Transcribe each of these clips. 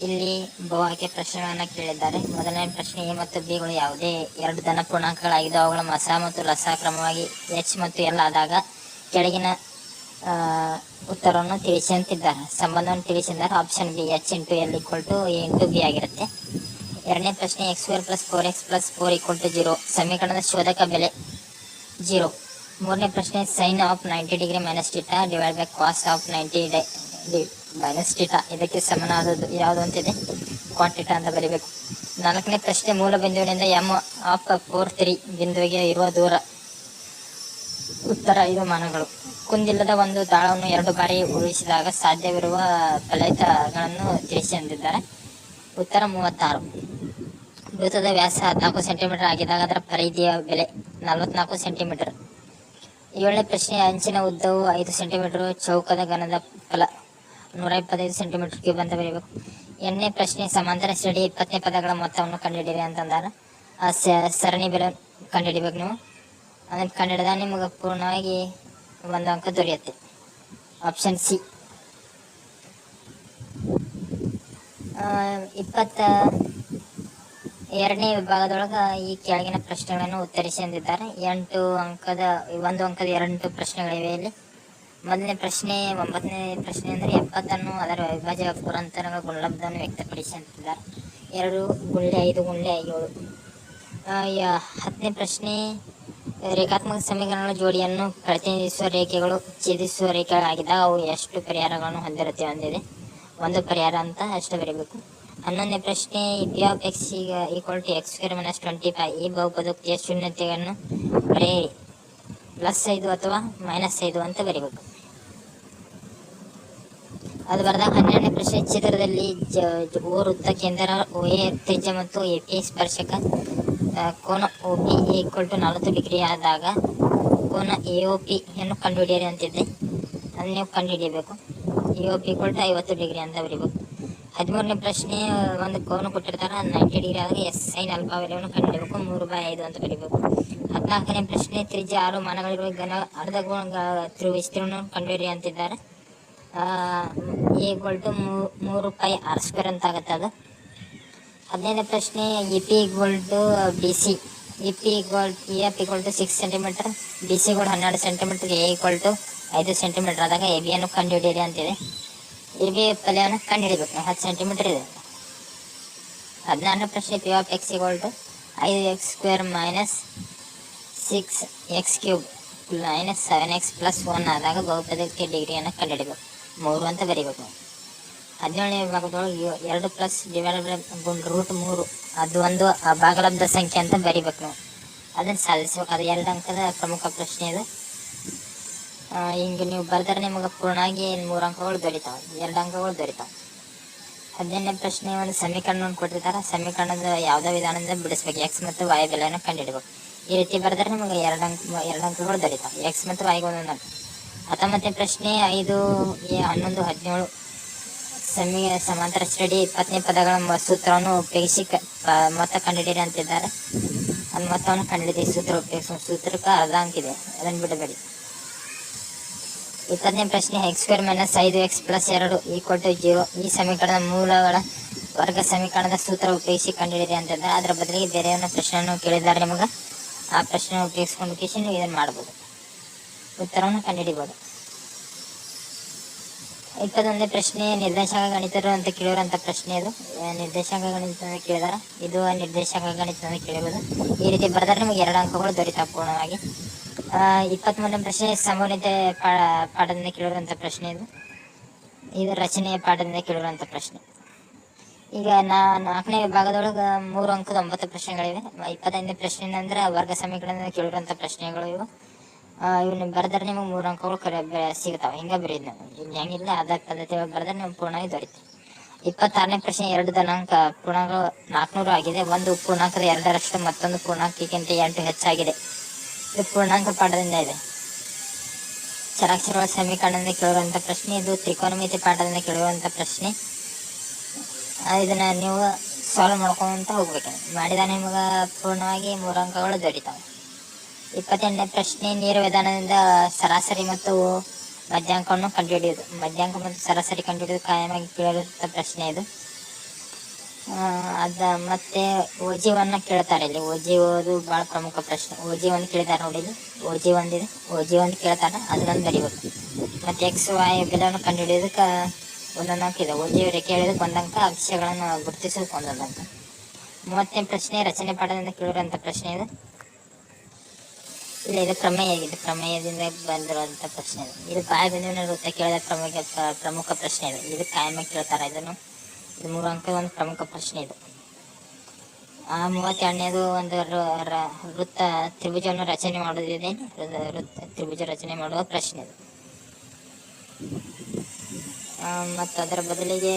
ಇಲ್ಲಿ ಬಹು ಆಯ್ಕೆ ಪ್ರಶ್ನೆಗಳನ್ನು ಕೇಳಿದ್ದಾರೆ. ಮೊದಲನೇ ಪ್ರಶ್ನೆ, ಎ ಮತ್ತು ಬಿಗಳು ಯಾವುದೇ ಎರಡು ಧನ ಪೂರ್ಣಾಂಕಗಳಾಗಿದ್ದು ಅವುಗಳ ಮಸ ಮತ್ತು ಲಸ ಕ್ರಮವಾಗಿ ಎಚ್ ಮತ್ತು ಎಲ್ ಆದಾಗ ಕೆಳಗಿನ ಉತ್ತರವನ್ನು ತಿಳಿಸಿ ಅಂತಿದ್ದಾರೆ. ಸಂಬಂಧವನ್ನು ತಿಳಿಸಿದ್ದಾರೆ. Option B, H into L equal to A into B ಆಗಿರುತ್ತೆ. ಎರಡನೇ ಪ್ರಶ್ನೆ, X square plus 4x plus 4 equal to 0 ಸಮೀಕರಣದ ಶೋಧಕ ಬೆಲೆ 0. ಮೂರನೇ ಪ್ರಶ್ನೆ, sine of 90 degree minus theta divide by cos of 90 minus theta ಇದಕ್ಕೆ ಸಮನಾದದ್ದು ಯಾವುದು ಅಂತಿದೆ, ಕಾಟ್ ಟೀಟಾ ಅಂತ ಬರೀಬೇಕು. ನಾಲ್ಕನೇ ಪ್ರಶ್ನೆ, ಮೂಲ ಬಿಂದುವಿನಿಂದ ಎಮ್ ಆಫ್ 4 ಬಿಂದುವಿಗೆ ಇರುವ ದೂರ. ಉತ್ತರ 5 ಮಾನಗಳು. ಕುಂದಿಲ್ಲದ ಒಂದು ದಾಳವನ್ನು 2 ಬಾರಿ ಉಳಿಸಿದಾಗ ಸಾಧ್ಯವಿರುವ ಫಲಿತಗಳನ್ನು ತಿಳಿಸಿ ಅಂದಿದ್ದಾರೆ. ಉತ್ತರ 36. ವೃತ್ತದ ವ್ಯಾಸ 14 ಸೆಂಟಿಮೀಟರ್ ಆಗಿದ್ದಾಗ ಅದರ ಪರಿಧಿಯ ಬೆಲೆ 44 ಸೆಂಟಿಮೀಟರ್. ಏಳನೇ ಪ್ರಶ್ನೆ, ಅಂಚಿನ ಉದ್ದವು 5 ಸೆಂಟಿಮೀಟರ್, ಚೌಕದ ಘನದ ಫಲ 125 ಸೆಂಟಿಮೀಟರ್ ಕ್ಯೂಬ್ ಅಂತ ಬರೀಬೇಕು. ಎಂಟನೇ ಪ್ರಶ್ನೆ, ಸಮಾಂತರ ಶ್ರೇಣಿ 20ನೇ ಪದಗಳ ಮೊತ್ತವನ್ನು ಕಂಡುಹಿಡಿಯಿರಿ ಅಂತಂದಾರ. ಆ ಸರಣಿ ಬೆಲೆ ಕಂಡುಹಿಡಿಬೇಕು. ನೀವು ಅದನ್ನು ಕಂಡುಹಿಡಿದ ನಿಮಗೆ ಪೂರ್ಣವಾಗಿ 1 ಅಂಕ ದೊರೆಯುತ್ತೆ. Option C. 22ನೇ ವಿಭಾಗದೊಳಗೆ ಈ ಕೆಳಗಿನ ಪ್ರಶ್ನೆಗಳನ್ನು ಉತ್ತರಿಸಿ ಅಂದಿದ್ದಾರೆ. 1 ಅಂಕದ 8 ಪ್ರಶ್ನೆಗಳಿವೆ ಇಲ್ಲಿ. ಮೊದಲನೇ ಪ್ರಶ್ನೆ, 9ನೇ ಪ್ರಶ್ನೆ ಅಂದರೆ 70 ಅದರ ಅವಿಭಾಜ್ಯ ಪುರಂತರಗಳ ಗುಣಲಬ್ಧವನ್ನು ವ್ಯಕ್ತಪಡಿಸಿ ಅಂತಿದ್ದಾರೆ. 2 × 5 × 7. 10ನೇ ಪ್ರಶ್ನೆ, ರೇಖಾತ್ಮಕ ಸಮೀಕರಣಗಳ ಜೋಡಿಯನ್ನು ಪ್ರತಿನಿಧಿಸುವ ರೇಖೆಗಳು ಛೇದಿಸುವ ರೇಖೆಗಳಾಗಿದ್ದಾಗ ಅವು ಎಷ್ಟು ಪರಿಹಾರಗಳನ್ನು ಹೊಂದಿರುತ್ತವೆ ಅಂದಿದೆ. 1 ಪರಿಹಾರ ಅಂತ ಅಷ್ಟೇ ಬರೀಬೇಕು. 11ನೇ ಪ್ರಶ್ನೆ, P of X equal to X square minus 25 ಈ ಬಹುಪದೋಕ್ತಿಯ ಶೂನ್ಯತೆಯನ್ನು ಬರೆಯಿರಿ. +5 ಅಥವಾ -5 ಅಂತ ಬರೀಬೇಕು. ಅದು ಬರೆದಾಗ 12ನೇ ಪ್ರಶ್ನೆ, ಚಿತ್ರದಲ್ಲಿ ಓ ವೃತ್ತ ಕೇಂದ್ರ OA ತ್ರಿಜ್ಯ ಮತ್ತು AP ಸ್ಪರ್ಶಕ ಕೋನ OP ಈಕ್ವಲ್ ಟು 40 ಡಿಗ್ರಿ ಆದಾಗ ಕೋನ AOP ಯನ್ನು ಕಂಡುಹಿಡಿಯಿರಿ ಅಂತಿದೆ. ಅದನ್ನು ನೀವು ಕಂಡುಹಿಡಿಯಬೇಕು. AOP ಈಕ್ವಲ್ ಟು 50 ಡಿಗ್ರಿ ಅಂತ ಬರೀಬೇಕು. 13ನೇ ಪ್ರಶ್ನೆ, ಒಂದು ಕೋನ ಕೊಟ್ಟಿರ್ತಾರೆ, 90 ಡಿಗ್ರಿ ಆದಾಗ ಎಸ್ ಸೈನ್ ಅಲ್ಫಾ ಬೆಲೆಯನ್ನು ಕಂಡುಹಿಡಬೇಕು. 3/5 ಅಂತ ಬರೀಬೇಕು. 14ನೇ ಪ್ರಶ್ನೆ, ತ್ರಿಜ್ಯ 6 ಮಾನಗಳಿರುವ ಘನ ಅರ್ಧಗೋಳ ವಿಸ್ತೀರ್ಣವನ್ನು ಕಂಡುಹಿಡಿಯಿರಿ ಅಂತಿದ್ದಾರೆ. ಈಕ್ವಲ್ ಟು 3πr² ಅಂತ ಆಗುತ್ತೆ ಅದು. 15ನೇ ಪ್ರಶ್ನೆ, EP equal to BC EF equal to 6 centimetre, BC ಕೂಡ 12 centimetre, A equal to 5 centimetre ಆದಾಗ AB ಯನ್ನು ಕಂಡುಹಿಡಿಯಿರಿ ಅಂತಿದೆ. AB ಬೆಲೆಯನ್ನು ಕಂಡುಹಿಡಿಬೇಕು. 10 ಸೆಂಟಿಮೀಟರ್ ಇದೆ. 16ನೇ ಪ್ರಶ್ನೆ, P of X equal to 5x² minus 6x³ minus 7x + 1 ಆದಾಗ ಬಹುಪದಕ್ಕೆ ಡಿಗ್ರಿಯನ್ನು ಕಂಡುಹಿಡಿಬೇಕು. 3 ಅಂತ ಬರೀಬೇಕು. 17ನೇ ವಿಭಾಗದೊಳಗೆ 2 + √3 ಅದು ಒಂದು ಭಾಗಲಬ್ಧ ಸಂಖ್ಯೆ ಅಂತ ಬರೀಬೇಕು. ನಾವು ಅದನ್ನು ಸಾಧಿಸ್ಬೇಕು. ಅದು 2 ಅಂಕದ ಪ್ರಮುಖ ಪ್ರಶ್ನೆ ಇದು. ಹಿಂಗೆ ನೀವು ಬರೆದರೆ ನಿಮಗೆ ಪೂರ್ಣವಾಗಿ 3 ಅಂಕಗಳು ದೊರೀತಾವೆ, 2 ಅಂಕಗಳು ದೊರೀತಾವೆ. 18ನೇ ಪ್ರಶ್ನೆ, ಒಂದು ಸಮೀಕರಣವನ್ನು ಕೊಟ್ಟಿರ್ತಾರೆ, ಸಮೀಕರಣದ ಯಾವುದೋ ವಿಧಾನದಿಂದ ಬಿಡಿಸ್ಬೇಕು. ಎಕ್ಸ್ ಮತ್ತು ವಾಯು ಬೆಲೆಯನ್ನು ಕಂಡುಹಿಡಬೇಕು. ಈ ರೀತಿ ಬರೆದರೆ ನಿಮಗೆ 2 ಅಂಕಗಳು ದೊರೀತಾವೆ. ಎಕ್ಸ್ ಮತ್ತು ವಾಯಿಗೆ 1 ಅಂಕ. 19ನೇ ಪ್ರಶ್ನೆ, 5 11 17 ಸಮಾಂತರ ಶ್ರೇಣಿ 20ನೇ ಪದಗಳ ಸೂತ್ರವನ್ನು ಉಪಯೋಗಿಸಿ ಮೊತ್ತ ಕಂಡುಹಿಡಿಯಿರಿ ಅಂತಿದ್ದಾರೆ. ಅದು ಮೊತ್ತವನ್ನು ಕಂಡುಹಿಡಿದು ಸೂತ್ರ ಉಪಯೋಗಿಸುವ ಸೂತ್ರಕ್ಕೆ ಅರ್ಧ ಅಂಕ ಇದೆ, ಅದನ್ನು ಬಿಡಬೇಡಿ. 20ನೇ ಪ್ರಶ್ನೆ, x² minus 5x + 2 equal to 0 ಈ ಸಮೀಕರಣದ ಮೂಲಗಳ ವರ್ಗ ಸಮೀಕರಣದ ಸೂತ್ರ ಉಪಯೋಗಿಸಿ ಕಂಡುಹಿಡಿಯಿರಿ ಅಂತಿದ್ದಾರೆ. ಅದರ ಬದಲಿಗೆ ಬೇರೆ ಪ್ರಶ್ನೆಯನ್ನು ಕೇಳಿದ್ದಾರೆ ನಿಮಗೆ. ಆ ಪ್ರಶ್ನೆ ಉಪಯೋಗಿಸ್ಕೊಂಡು ನೀವು ಇದನ್ನು ಮಾಡ್ಬೋದು, ಉತ್ತರವನ್ನು ಕಂಡುಹಿಡಿಬೋದು. 21ನೇ ಪ್ರಶ್ನೆ, ನಿರ್ದೇಶಾಂಕ ಗಣಿತರು ಅಂತ ಕೇಳಿರುವಂಥ ಪ್ರಶ್ನೆ ಇದು. ನಿರ್ದೇಶಾಂಕ ಗಣಿತ ಅಂತ ಕೇಳಿದಾರ, ಇದು ನಿರ್ದೇಶಾಂಕ ಗಣಿತ ಅಂತ ಕೇಳಿರೋದು. ಈ ರೀತಿ ಬರೆದರೆ ನಿಮಗೆ 2 ಅಂಕಗಳು ದೊರೀತಾವೆ ಪೂರ್ಣವಾಗಿ. 23ನೇ ಪ್ರಶ್ನೆ, ಸಂಭವನೀಯತೆ ಪಾಠದಿಂದ ಕೇಳಿರುವಂಥ ಪ್ರಶ್ನೆ ಇದು. ಇದು ರಚನೆಯ ಪಾಠದಿಂದ ಕೇಳಿರುವಂಥ ಪ್ರಶ್ನೆ. ಈಗ 4ನೇ ವಿಭಾಗದೊಳಗೆ 3 ಅಂಕದ 9 ಪ್ರಶ್ನೆಗಳಿವೆ. 25ನೇ ಪ್ರಶ್ನೆ ಅಂದ್ರೆ ವರ್ಗ ಸಮೀಕರಣದಿಂದ ಕೇಳಿರುವಂಥ ಪ್ರಶ್ನೆಗಳು ಇವು. ಇವನ್ನ ಬರೆದರೆ ನಿಮಗೆ 3 ಅಂಕಗಳು ಸಿಗ್ತಾವೆ. ಹಿಂಗೆ ಬರೀದು ನಾವು ಇಲ್ಲಿ ಹೆಂಗಿಲ್ಲ ಅದ ಪದ್ಧತಿ ಬರೆದ್ರೆ ನಿಮ್ಗೆ ಪೂರ್ಣವಾಗಿ ದೊರೀತದೆ. 26ನೇ ಪ್ರಶ್ನೆ, 2 ಧನಾಂಕ ಪೂರ್ಣಾಂಕಗಳು 400 ಆಗಿದೆ. ಒಂದು ಪೂರ್ಣಾಂಕದ 2ರಷ್ಟು ಮತ್ತೊಂದು ಪೂರ್ಣಾಂಕಕ್ಕಿಂತ 8 ಹೆಚ್ಚಾಗಿದೆ. ಇದು ಪೂರ್ಣಾಂಕ ಪಾಠದಿಂದ ಇದೆ. ಚರಾಕ್ಷರಗಳ ಸಮೀಕರಣದಿಂದ ಕೇಳುವಂಥ ಪ್ರಶ್ನೆ. ಇದು ತ್ರಿಕೋನಮಿತಿ ಪಾಠದಿಂದ ಕೇಳುವಂಥ ಪ್ರಶ್ನೆ. ಇದನ್ನ ನೀವು ಸಾಲ್ವ್ ಮಾಡ್ಕೊಂತ ಹೋಗ್ಬೇಕು. ಮಾಡಿದ ನಿಮ್ಗೆ ಪೂರ್ಣವಾಗಿ 3 ಅಂಕಗಳು ದೊರೀತಾವೆ. 28ನೇ ಪ್ರಶ್ನೆ, ನೇರ ವಿಧಾನದಿಂದ ಸರಾಸರಿ ಮತ್ತು ಮಧ್ಯಾಂಕವನ್ನು ಕಂಡುಹಿಡಿಯುವುದು. ಮಧ್ಯಾಂಕ ಮತ್ತು ಸರಾಸರಿ ಕಂಡುಹಿಡಿದು ಕಾಯಮಾಗಿ ಕೇಳಿರುವಂಥ ಪ್ರಶ್ನೆ ಇದು. ಅದ ಮತ್ತೆ ಓಜಿವನ್ನ ಕೇಳ್ತಾರೆ ಇಲ್ಲಿ. ಓಜೀವದು ಬಹಳ ಪ್ರಮುಖ ಪ್ರಶ್ನೆ. ಓಜೀವನ್ ಕೇಳಿದಾರೆ ನೋಡಿ ಇಲ್ಲಿ. ಓಜಿ ಒಂದಿದೆ, ಓಜಿ1 ಕೇಳ್ತಾರೆ, ಅದನ್ನೊಂದು ಬರಿಬೇಕು. ಮತ್ತೆ ಎಕ್ಸ್ ವೈ ಬೆಲೆಯನ್ನು ಕಂಡುಹಿಡಿಯೋದಕ್ಕೆ ಒಂದೊಂದು ಅಂಕ ಇದೆ. ಓಜಿ ಕೇಳಿದಕ್ಕೆ ಒಂದು ಅಂಕ, ಅಕ್ಷರಗಳನ್ನು ಗುರುತಿಸೋದಕ್ಕೆ ಒಂದೊಂದು ಅಂಕ. 30ನೇ ಪ್ರಶ್ನೆ ರಚನೆ ಪಾಠದಿಂದ ಕೇಳಿರುವಂಥ ಪ್ರಶ್ನೆ ಇದು. ಇಲ್ಲ, ಇದು ಪ್ರಮೇಯ ಆಗಿದೆ, ಪ್ರಮೇಯದಿಂದ ಬಂದಿರುವಂಥ ಪ್ರಶ್ನೆ ಇದು. ಇದು ಬಾಯಿ ಬಂದಿನ ವೃತ್ತ ಕೇಳಿದ ಪ್ರಮುಖ ಪ್ರಶ್ನೆ ಇದೆ. ಇದು ಕಾಯಮ ಕೇಳ್ತಾರೆ ಇದನ್ನು. ಇದು 3 ಅಂಕದ ಒಂದು ಪ್ರಮುಖ ಪ್ರಶ್ನೆ ಇದು. 32ನೇದು ಒಂದು ವೃತ್ತ ತ್ರಿಭುಜವನ್ನು ರಚನೆ ಮಾಡುವುದಿದೆ. ವೃತ್ತ ತ್ರಿಭುಜ ರಚನೆ ಮಾಡುವ ಪ್ರಶ್ನೆ ಇದು. ಮತ್ತು ಅದರ ಬದಲಿಗೆ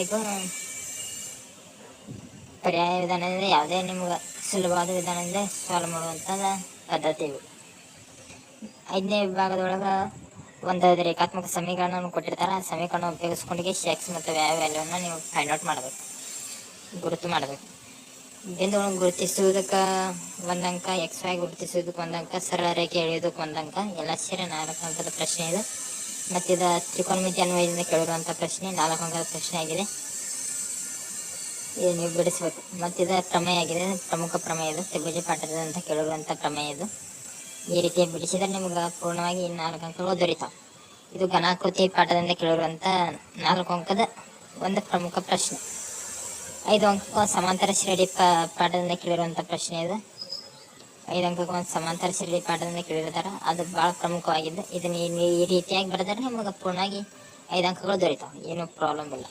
ಪರ್ಯಾಯ ವಿಧಾನದಿಂದ ಯಾವುದೇ ನಿಮ್ಗೆ ಸುಲಭವಾದ ವಿಧಾನದಿಂದ ಸಾಲ್ವ್ ಮಾಡುವಂಥದ್ದು ಪದ್ಧತಿ ಇವು. 5ನೇ ವಿಭಾಗದೊಳಗೆ ಒಂದು ರೇಖಾತ್ಮಕ ಸಮೀಕರಣವನ್ನು ಕೊಟ್ಟಿರ್ತಾರೆ. ಆ ಸಮೀಕರಣ ಉಪಯೋಗಿಸ್ಕೊಂಡು ಎಕ್ಸ್ ಮತ್ತು ವ್ಯಾಲ್ಯೂವನ್ನು ನೀವು ಫೈಂಡ್ ಔಟ್ ಮಾಡಬೇಕು, ಗುರುತು ಮಾಡಬೇಕು. ಬಿಂದುಗಳನ್ನು ಗುರುತಿಸುವುದಕ್ಕೆ ಒಂದು ಅಂಕ, ಎಕ್ಸ್ ವೈ ಗುರುತಿಸುವುದಕ್ಕೆ ಒಂದು ಅಂಕ, ಸರಳ ರೇಖೆ ಎಳೆಯೋದಕ್ಕೆ ಒಂದು ಅಂಕ, ಎಲ್ಲ ಸೇರಿ 4 ಅಂಕದ ಪ್ರಶ್ನೆ ಇದೆ. ಮತ್ತು ಇದು ತ್ರಿಕೋನಮಿತಿ ಅನ್ವಯದಿಂದ ಕೇಳಿರುವಂಥ ಪ್ರಶ್ನೆ, 4 ಅಂಕದ ಪ್ರಶ್ನೆ ಆಗಿದೆ. ಇದು ನೀವು ಬಿಡಿಸಬೇಕು. ಮತ್ತಿದ ಪ್ರಮೇಯ ಆಗಿದೆ, ಪ್ರಮುಖ ಪ್ರಮೇಯ ಇದು. ತ್ರಿಭುಜ ಪಾಠದಂತ ಕೇಳಿರುವಂಥ ಪ್ರಮೇಯ ಇದು. ಈ ರೀತಿ ಬಿಡಿಸಿದರೆ ನಿಮ್ಗೆ ಪೂರ್ಣವಾಗಿ 4 ಅಂಕಗಳು ದೊರೀತಾವೆ. ಇದು ಘನಾಕೃತಿ ಪಾಠದಿಂದ ಕೇಳಿರುವಂಥ 4 ಅಂಕದ ಒಂದು ಪ್ರಮುಖ ಪ್ರಶ್ನೆ. 5 ಅಂಕಕ್ಕೆ ಸಮಾಂತರ ಶ್ರೇಣಿ ಪಾಠದಿಂದ ಕೇಳಿರುವಂಥ ಪ್ರಶ್ನೆ ಇದು. 5 ಅಂಕಕ್ಕೆ ಒಂದು ಸಮಾಂತರ ಶ್ರೇಣಿ ಪಾಠದಿಂದ ಕೇಳಿರ್ತಾರೆ, ಅದು ಭಾಳ ಪ್ರಮುಖವಾಗಿದ್ದು. ಇದನ್ನು ಈ ರೀತಿಯಾಗಿ ಬರೆದರೆ ನಿಮಗೆ ಪೂರ್ಣವಾಗಿ 5 ಅಂಕಗಳು ದೊರೀತಾವೆ, ಏನೂ ಪ್ರಾಬ್ಲಮ್ ಇಲ್ಲ.